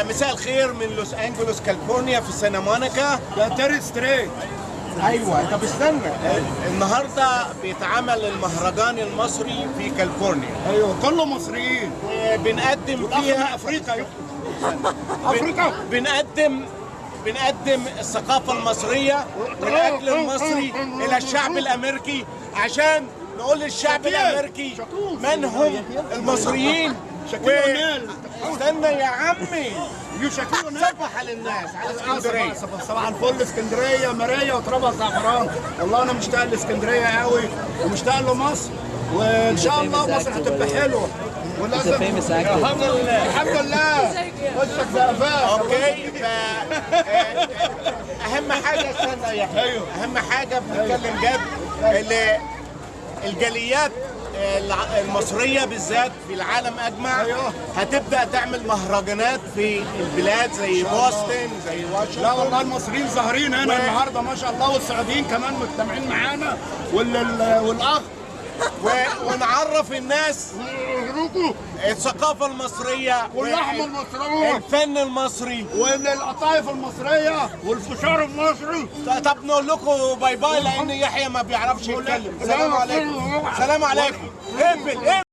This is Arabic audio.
مساء الخير من لوس انجلوس كاليفورنيا في سانتا مونيكا. ده تيري ستريت. ايوه طب استنى، النهارده بيتعمل المهرجان المصري في كاليفورنيا. ايوه كله مصريين. بنقدم فيها افريقيا. افريقيا. بنقدم الثقافه المصريه والاكل المصري الى الشعب الامريكي، عشان نقول للشعب الامريكي من هم المصريين. استنى يا عمي، صبح للناس على اسكندريه. صباح الفل اسكندريه ماريا وترابها زعفران. والله انا مشتاق لاسكندريه قوي ومشتاق لمصر، وان شاء الله مصر هتبقى حلوه. ولازم الحمد لله الحمد لله وشك زقفاء. اوكي اهم حاجه، استنى يا اخي، اهم حاجه بنتكلم جد، الجاليات المصرية بالذات في العالم أجمع هتبدأ تعمل مهرجانات في البلاد زي بوسطن زي واشنطن. لا والله المصريين ظاهرين هنا النهارده ما شاء الله، والسعوديين كمان مجتمعين معانا والأخ ونعرف الناس الثقافة المصرية واللحمة المصرية الفن المصري والقطايف المصرية والفشار المصري. طب نقول لكم باي باي لأن يحيى ما بيعرفش يتكلم. سلام عليكم. سلام عليكم. اقفل.